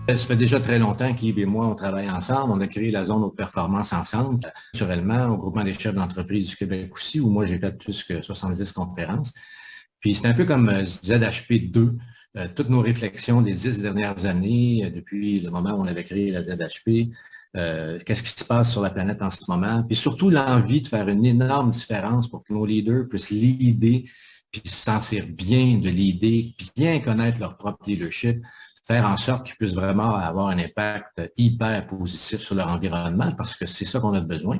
Ça fait déjà très longtemps qu'Yves et moi, on travaille ensemble. On a créé la zone haute performance ensemble, naturellement, au groupement des chefs d'entreprise du Québec aussi, où moi, j'ai fait plus que 70 conférences. Puis c'est un peu comme ZHP 2. Toutes nos réflexions des 10 dernières années, depuis le moment où on avait créé la ZHP, qu'est-ce qui se passe sur la planète en ce moment, puis surtout l'envie de faire une énorme différence pour que nos leaders puissent leader, puis se sentir bien de leader, puis bien connaître leur propre leadership, faire en sorte qu'ils puissent vraiment avoir un impact hyper positif sur leur environnement, parce que c'est ça qu'on a besoin.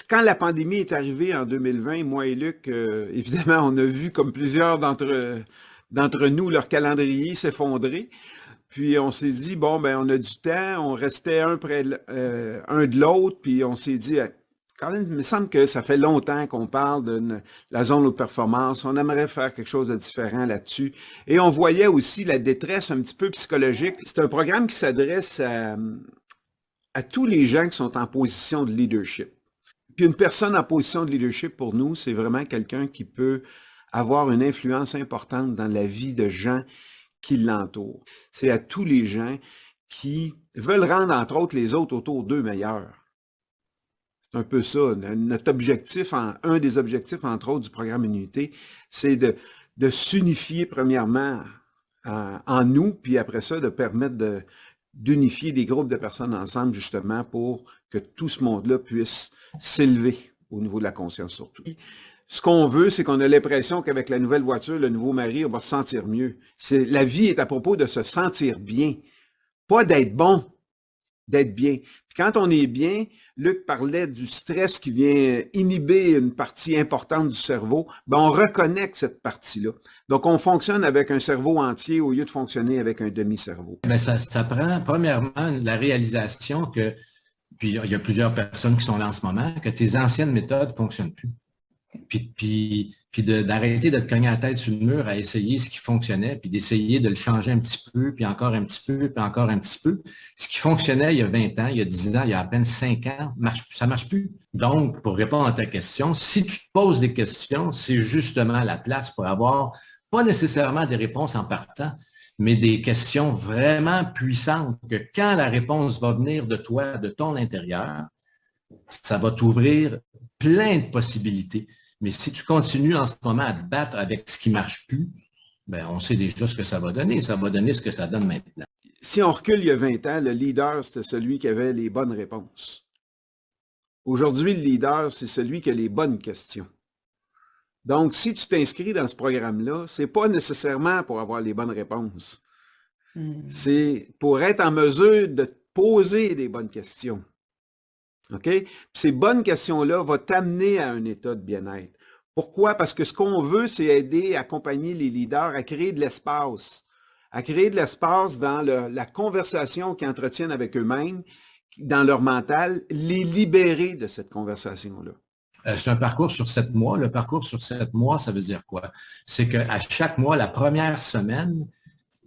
Quand la pandémie est arrivée en 2020, moi et Luc, évidemment, on a vu comme plusieurs d'entre nous leur calendrier s'effondrer. Puis on s'est dit, bon, ben on a du temps, on restait un près un de l'autre, puis on s'est dit, Colin, il me semble que ça fait longtemps qu'on parle de la zone haute performance, on aimerait faire quelque chose de différent là-dessus. Et on voyait aussi la détresse un petit peu psychologique. C'est un programme qui s'adresse à tous les gens qui sont en position de leadership. Puis une personne en position de leadership, pour nous, c'est vraiment quelqu'un qui peut avoir une influence importante dans la vie de gens qui l'entourent. C'est à tous les gens qui veulent rendre, entre autres, les autres autour d'eux meilleurs. C'est un peu ça. Notre objectif, un des objectifs, entre autres, du programme Unité, c'est de s'unifier premièrement en nous, puis après ça, de permettre d'unifier des groupes de personnes ensemble, justement, pour que tout ce monde-là puisse s'élever au niveau de la conscience surtout. Ce qu'on veut, c'est qu'on a l'impression qu'avec la nouvelle voiture, le nouveau mari, on va se sentir mieux. La vie est à propos de se sentir bien, pas d'être bon, d'être bien. Puis quand on est bien, Luc parlait du stress qui vient inhiber une partie importante du cerveau, ben on reconnecte cette partie-là. Donc, on fonctionne avec un cerveau entier au lieu de fonctionner avec un demi-cerveau. Bien, ça prend, premièrement, la réalisation que, puis il y a plusieurs personnes qui sont là en ce moment, que tes anciennes méthodes ne fonctionnent plus. Puis d'arrêter de te cogner la tête sur le mur à essayer ce qui fonctionnait, puis d'essayer de le changer un petit peu, puis encore un petit peu, puis encore un petit peu. Ce qui fonctionnait il y a 20 ans, il y a 10 ans, il y a à peine 5 ans, ça ne marche plus. Donc, pour répondre à ta question, si tu te poses des questions, c'est justement la place pour avoir pas nécessairement des réponses en partant, mais des questions vraiment puissantes que quand la réponse va venir de toi, de ton intérieur, ça va t'ouvrir plein de possibilités. Mais si tu continues en ce moment à te battre avec ce qui ne marche plus, ben on sait déjà ce que ça va donner. Ça va donner ce que ça donne maintenant. Si on recule il y a 20 ans, le leader, c'était celui qui avait les bonnes réponses. Aujourd'hui, le leader, c'est celui qui a les bonnes questions. Donc, si tu t'inscris dans ce programme-là, c'est pas nécessairement pour avoir les bonnes réponses. C'est pour être en mesure de te poser des bonnes questions. OK? Puis ces bonnes questions-là vont t'amener à un état de bien-être. Pourquoi? Parce que ce qu'on veut, c'est aider, accompagner les leaders à créer de l'espace. À créer de l'espace dans la conversation qu'ils entretiennent avec eux-mêmes, dans leur mental, les libérer de cette conversation-là. C'est un parcours sur 7 mois. Le parcours sur 7 mois, ça veut dire quoi? C'est qu'à chaque mois, la première semaine,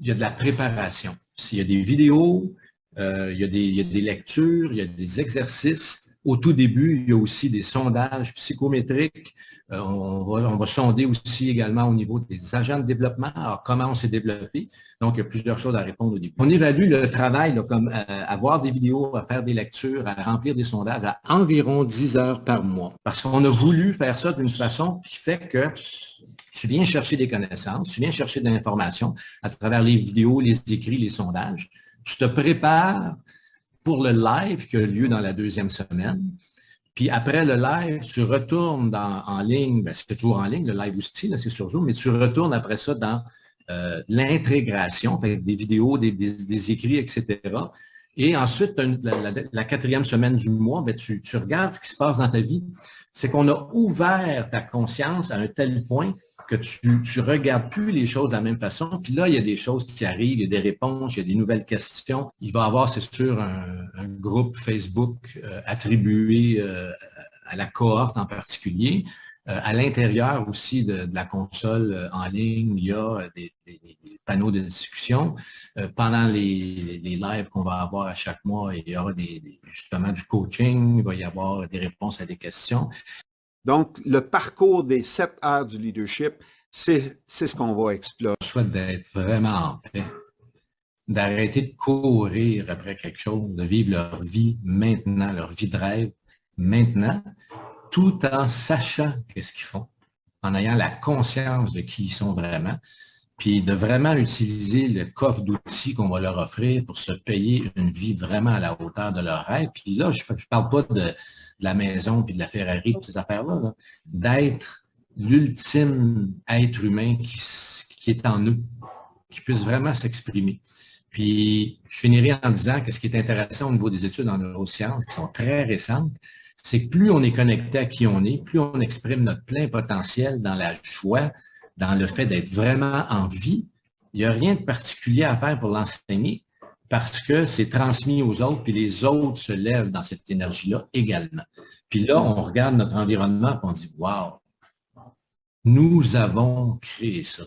il y a de la préparation. Il y a des vidéos, il y a des lectures, il y a des exercices. Au tout début, il y a aussi des sondages psychométriques. On va sonder aussi également au niveau des agents de développement. Alors, comment on s'est développé? Donc, il y a plusieurs choses à répondre au début. On évalue le travail là, comme à voir des vidéos, à faire des lectures, à remplir des sondages à environ 10 heures par mois. Parce qu'on a voulu faire ça d'une façon qui fait que tu viens chercher des connaissances, tu viens chercher de l'information à travers les vidéos, les écrits, les sondages. Tu te prépares pour le live qui a lieu dans la deuxième semaine. Puis après le live, tu retournes en ligne, ben, c'est toujours en ligne, le live aussi, là, c'est sur Zoom, mais tu retournes après ça dans l'intégration, des vidéos, des écrits, etc. Et ensuite, la quatrième semaine du mois, ben, tu regardes ce qui se passe dans ta vie. C'est qu'on a ouvert ta conscience à un tel point que tu ne regardes plus les choses de la même façon. Puis là, il y a des choses qui arrivent, il y a des réponses, il y a des nouvelles questions. Il va y avoir, c'est sûr, un groupe Facebook attribué à la cohorte en particulier. À l'intérieur aussi de la console en ligne, il y a des panneaux de discussion. Pendant les lives qu'on va avoir à chaque mois, il y aura justement du coaching, il va y avoir des réponses à des questions. Donc, le parcours des 7 heures du leadership, c'est ce qu'on va explorer. Je souhaite d'être vraiment en paix. d'arrêter de courir après quelque chose, de vivre leur vie maintenant, leur vie de rêve maintenant, tout en sachant qu'est-ce qu'ils font, en ayant la conscience de qui ils sont vraiment, puis de vraiment utiliser le coffre d'outils qu'on va leur offrir pour se payer une vie vraiment à la hauteur de leur rêve. Puis là, je ne parle pas de la maison, puis de la Ferrari, puis ces affaires-là, là, d'être l'ultime être humain qui est en nous, qui puisse vraiment s'exprimer. Puis, je finirai en disant que ce qui est intéressant au niveau des études en neurosciences, qui sont très récentes, c'est que plus on est connecté à qui on est, plus on exprime notre plein potentiel dans la joie, dans le fait d'être vraiment en vie. Il n'y a rien de particulier à faire pour l'enseigner parce que c'est transmis aux autres, puis les autres se lèvent dans cette énergie-là également. Puis là, on regarde notre environnement et on dit « Wow, nous avons créé ça.